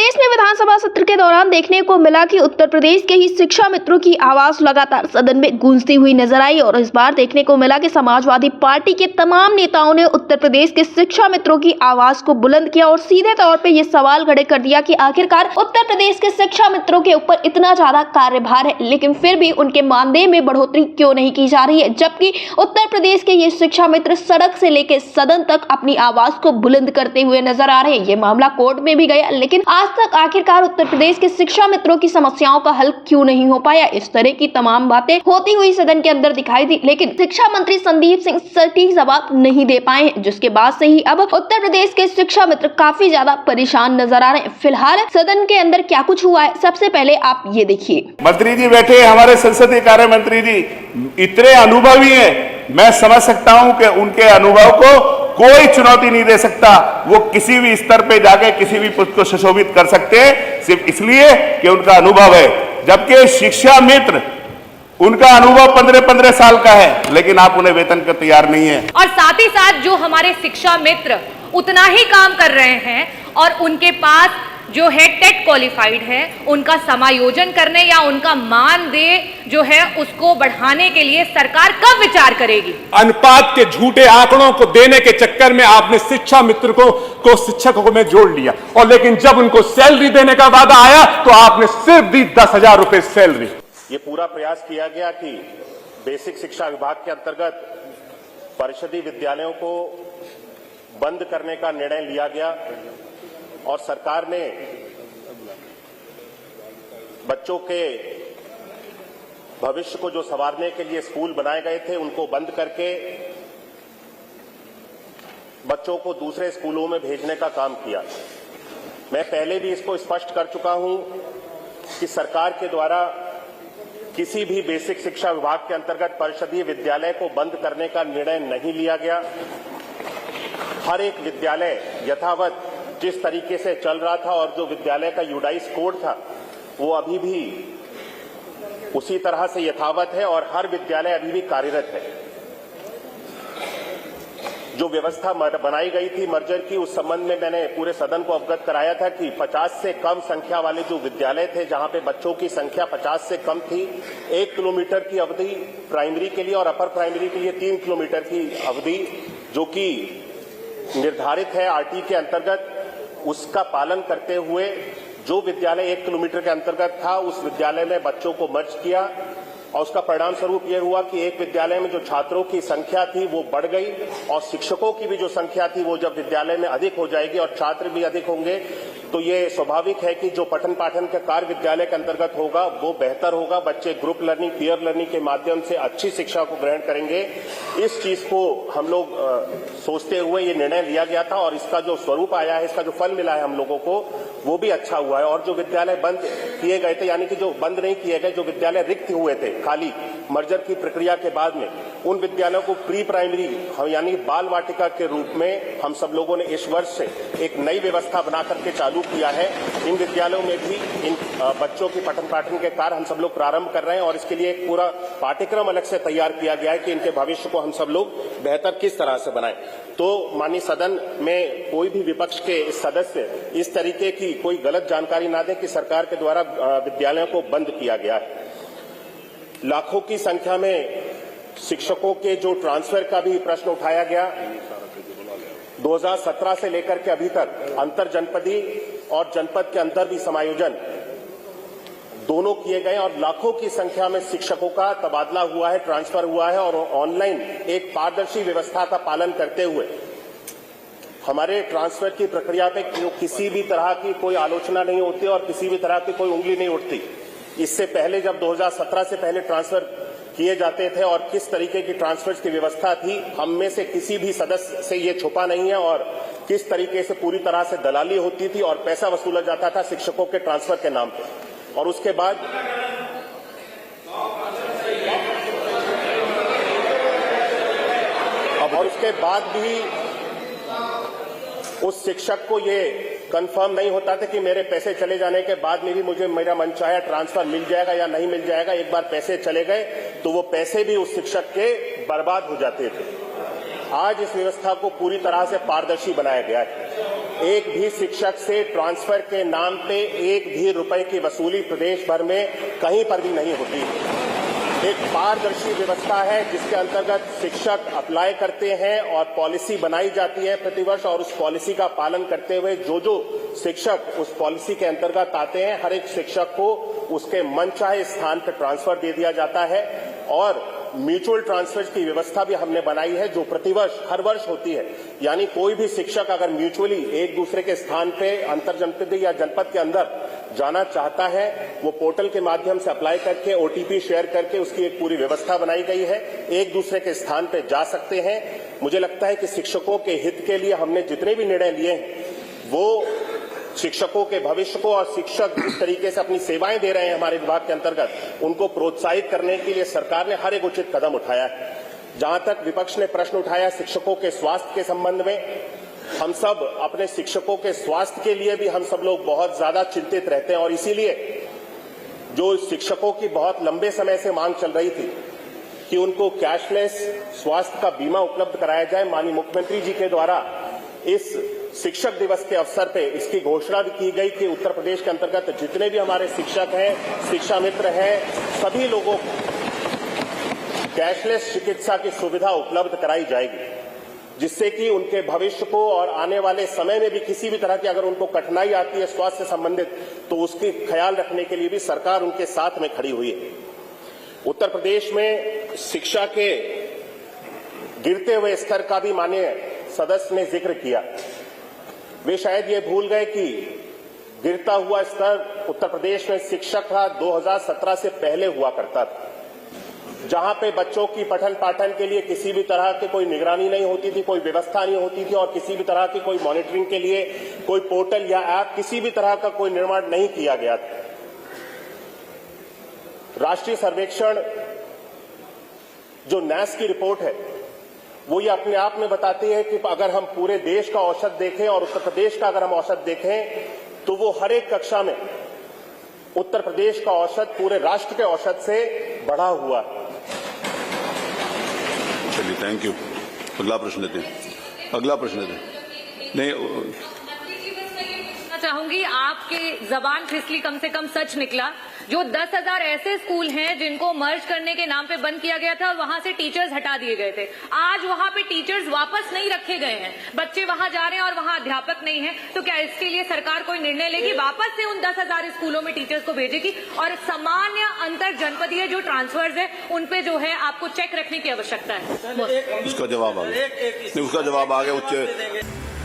प्रदेश में विधानसभा सत्र के दौरान देखने को मिला कि उत्तर प्रदेश के ही शिक्षा मित्रों की आवाज लगातार सदन में गूंजती हुई नजर आई और इस बार देखने को मिला कि समाजवादी पार्टी के तमाम नेताओं ने उत्तर प्रदेश के शिक्षा मित्रों की आवाज को बुलंद किया और सीधे तौर पे ये सवाल खड़े कर दिया कि आखिरकार उत्तर प्रदेश के शिक्षा मित्रों के ऊपर इतना ज्यादा कार्यभार है, लेकिन फिर भी उनके मानदेय में बढ़ोतरी क्यों नहीं की जा रही है, जबकि उत्तर प्रदेश के ये शिक्षा मित्र सड़क से लेकर सदन तक अपनी आवाज को बुलंद करते हुए नजर आ रहे हैं। ये मामला कोर्ट में भी गया, लेकिन आज तक आखिरकार उत्तर प्रदेश के शिक्षा मित्रों की समस्याओं का हल क्यों नहीं हो पाया। इस तरह की तमाम बातें होती हुई सदन के अंदर दिखाई दी, लेकिन शिक्षा मंत्री संदीप सिंह सटीक जवाब नहीं दे पाए हैं, जिसके बाद से ही अब उत्तर प्रदेश के शिक्षा मित्र काफी ज्यादा परेशान नजर आ रहे हैं। फिलहाल सदन के अंदर क्या कुछ हुआ है, सबसे पहले आप ये देखिए। मंत्री जी बैठे, हमारे संसदीय कार्य मंत्री जी इतने अनुभवी हैं, मैं समझ सकता हूं कि उनके अनुभव को कोई चुनौती नहीं दे सकता। वो किसी भी स्तर पे जाके किसी भी पद को सुशोभित कर सकते हैं, सिर्फ इसलिए कि उनका अनुभव है। जबकि शिक्षा मित्र, उनका अनुभव 15-15 साल का है, लेकिन आप उन्हें वेतन का तैयार नहीं है। और साथ ही साथ जो हमारे शिक्षा मित्र उतना ही काम कर रहे हैं और उनके पास जो है टेट क्वालिफाइड है, उनका समायोजन करने या उनका मानदेय जो है उसको बढ़ाने के लिए सरकार कब विचार करेगी। अनुपात के झूठे आंकड़ों को देने के चक्कर में आपने शिक्षा मित्र को शिक्षकों में जोड़ लिया, और लेकिन जब उनको सैलरी देने का वादा आया तो आपने सिर्फ दी 10,000 रुपए सैलरी। ये पूरा प्रयास किया गया कि बेसिक शिक्षा विभाग के अंतर्गत परिषदीय विद्यालयों को बंद करने का निर्णय लिया गया और सरकार ने बच्चों के भविष्य को जो संवारने के लिए स्कूल बनाए गए थे उनको बंद करके बच्चों को दूसरे स्कूलों में भेजने का काम किया। मैं पहले भी इसको स्पष्ट कर चुका हूं कि सरकार के द्वारा किसी भी बेसिक शिक्षा विभाग के अंतर्गत परिषदीय विद्यालय को बंद करने का निर्णय नहीं लिया गया। हर एक विद्यालय यथावत जिस तरीके से चल रहा था और जो विद्यालय का यूडाइस कोड था वो अभी भी उसी तरह से यथावत है और हर विद्यालय अभी भी कार्यरत है। जो व्यवस्था बनाई गई थी मर्जर की, उस संबंध में मैंने पूरे सदन को अवगत कराया था कि 50 से कम संख्या वाले जो विद्यालय थे, जहां पे बच्चों की संख्या 50 से कम थी, 1 किलोमीटर की अवधि प्राइमरी के लिए और अपर प्राइमरी के लिए 3 किलोमीटर की अवधि जो कि निर्धारित है आरटी के अंतर्गत, उसका पालन करते हुए जो विद्यालय 1 किलोमीटर के अंतर्गत था उस विद्यालय में बच्चों को मर्ज किया और उसका परिणाम स्वरूप यह हुआ कि एक विद्यालय में जो छात्रों की संख्या थी वो बढ़ गई और शिक्षकों की भी जो संख्या थी वो जब विद्यालय में अधिक हो जाएगी और छात्र भी अधिक होंगे तो ये स्वाभाविक है कि जो पठन पाठन का कार्य विद्यालय के अंतर्गत होगा वो बेहतर होगा। बच्चे ग्रुप लर्निंग, पीयर लर्निंग के माध्यम से अच्छी शिक्षा को ग्रहण करेंगे। इस चीज को हम लोग सोचते हुए ये निर्णय लिया गया था और इसका जो स्वरूप आया है, इसका जो फल मिला है हम लोगों को, वो भी अच्छा हुआ है। और जो विद्यालय बंद किए गए थे, यानी कि जो बंद नहीं किए गए, जो विद्यालय रिक्त हुए थे खाली मर्जर की प्रक्रिया के बाद में, उन विद्यालयों को प्री प्राइमरी यानी बाल वाटिका के रूप में हम सब लोगों ने इस वर्ष से एक नई व्यवस्था बना करके चालू किया है। इन विद्यालयों में भी इन बच्चों की पठन पाठन के कार्य हम सब लोग प्रारंभ कर रहे हैं और इसके लिए एक पूरा पाठ्यक्रम अलग से तैयार किया गया है कि इनके भविष्य को हम सब लोग बेहतर किस तरह से बनाएं। तो माननीय सदन में कोई भी विपक्ष के सदस्य इस तरीके की कोई गलत जानकारी ना दें कि सरकार के द्वारा विद्यालयों को बंद किया गया है। लाखों की संख्या में शिक्षकों के जो ट्रांसफर का भी प्रश्न उठाया गया। 2017 से लेकर के अभी तक अंतर जनपदी और जनपद के अंदर भी समायोजन दोनों किए गए और लाखों की संख्या में शिक्षकों का तबादला हुआ है, ट्रांसफर हुआ है और ऑनलाइन एक पारदर्शी व्यवस्था का पालन करते हुए हमारे ट्रांसफर की प्रक्रिया पे किसी भी तरह की कोई आलोचना नहीं होती और किसी भी तरह की कोई उंगली नहीं उठती। इससे पहले जब 2017 से पहले ट्रांसफर किए जाते थे और किस तरीके की ट्रांसफर की व्यवस्था थी, हम में से किसी भी सदस्य से ये छुपा नहीं है और किस तरीके से पूरी तरह से दलाली होती थी और पैसा वसूला जाता था शिक्षकों के ट्रांसफर के नाम पर। और उसके बाद भी उस शिक्षक को ये कंफर्म नहीं होता था कि मेरे पैसे चले जाने के बाद में भी मुझे मेरा मनचाहा ट्रांसफर मिल जाएगा या नहीं मिल जाएगा। एक बार पैसे चले गए तो वो पैसे भी उस शिक्षक के बर्बाद हो जाते थे। आज इस व्यवस्था को पूरी तरह से पारदर्शी बनाया गया है। एक भी शिक्षक से ट्रांसफर के नाम पे एक भी रुपए की वसूली प्रदेश भर में कहीं पर भी नहीं होती। एक पारदर्शी व्यवस्था है जिसके अंतर्गत शिक्षक अप्लाई करते हैं और पॉलिसी बनाई जाती है प्रतिवर्ष, और उस पॉलिसी का पालन करते हुए जो शिक्षक उस पॉलिसी के अंतर्गत आते हैं, हर एक शिक्षक को उसके मनचाहे स्थान पर ट्रांसफर दे दिया जाता है। और म्यूचुअल ट्रांसफर की व्यवस्था भी हमने बनाई है जो प्रतिवर्ष हर वर्ष होती है। यानी कोई भी शिक्षक अगर म्यूचुअली एक दूसरे के स्थान पे अंतर जनपद या जनपद के अंदर जाना चाहता है, वो पोर्टल के माध्यम से अप्लाई करके ओटीपी शेयर करके उसकी एक पूरी व्यवस्था बनाई गई है, एक दूसरे के स्थान पे जा सकते हैं। मुझे लगता है कि शिक्षकों के हित के लिए हमने जितने भी निर्णय लिए हैं वो शिक्षकों के भविष्य को और शिक्षक जिस तरीके से अपनी सेवाएं दे रहे हैं हमारे विभाग के अंतर्गत उनको प्रोत्साहित करने के लिए सरकार ने हर एक उचित कदम उठाया है। जहां तक विपक्ष ने प्रश्न उठाया शिक्षकों के स्वास्थ्य के संबंध में, हम सब अपने शिक्षकों के स्वास्थ्य के लिए भी हम सब लोग बहुत ज्यादा चिंतित रहते हैं और इसीलिए जो शिक्षकों की बहुत लंबे समय से मांग चल रही थी कि उनको कैशलेस स्वास्थ्य का बीमा उपलब्ध कराया जाए, माननीय मुख्यमंत्री जी के द्वारा इस शिक्षक दिवस के अवसर पे इसकी घोषणा भी की गई कि उत्तर प्रदेश के अंतर्गत जितने भी हमारे शिक्षक हैं, शिक्षा मित्र हैं, सभी लोगों को कैशलेस चिकित्सा की सुविधा उपलब्ध कराई जाएगी, जिससे कि उनके भविष्य को और आने वाले समय में भी किसी भी तरह की अगर उनको कठिनाई आती है स्वास्थ्य से संबंधित तो उसकी ख्याल रखने के लिए भी सरकार उनके साथ में खड़ी हुई है। उत्तर प्रदेश में शिक्षा के गिरते हुए स्तर का भी माननीय सदस्य ने जिक्र किया। वे शायद ये भूल गए कि गिरता हुआ स्तर उत्तर प्रदेश में शिक्षक का 2017 से पहले हुआ करता था, जहां पे बच्चों की पठन पाठन के लिए किसी भी तरह की कोई निगरानी नहीं होती थी, कोई व्यवस्था नहीं होती थी और किसी भी तरह की कोई मॉनिटरिंग के लिए कोई पोर्टल या ऐप किसी भी तरह का कोई निर्माण नहीं किया गया था। राष्ट्रीय सर्वेक्षण जो NAS की रिपोर्ट है वो ये अपने आप में बताती है कि अगर हम पूरे देश का औसत देखें और उत्तर प्रदेश का अगर हम औसत देखें तो वो हर एक कक्षा में उत्तर प्रदेश का औसत पूरे राष्ट्र के औसत से बढ़ा हुआ है। चलिए, थैंक यू। अगला प्रश्न लेते हैं। अगला प्रश्न लेते हैं। नहीं, चाहूंगी आपके जबान फिसली कम से कम सच निकला। जो 10,000 ऐसे स्कूल हैं जिनको मर्ज करने के नाम पे बंद किया गया था और वहां से टीचर्स हटा दिए गए थे, आज वहां पे टीचर्स वापस नहीं रखे गए हैं, बच्चे वहां जा रहे हैं और वहां अध्यापक नहीं है। तो क्या इसके लिए सरकार कोई निर्णय लेगी, वापस से उन 10,000 स्कूलों में टीचर्स को भेजेगी और सामान्य अंतर जनपदीय जो ट्रांसफर्स है उन पे जो है आपको चेक रखने की आवश्यकता है? उसका जवाब आ गया। नहीं, उसका जवाब आ गया।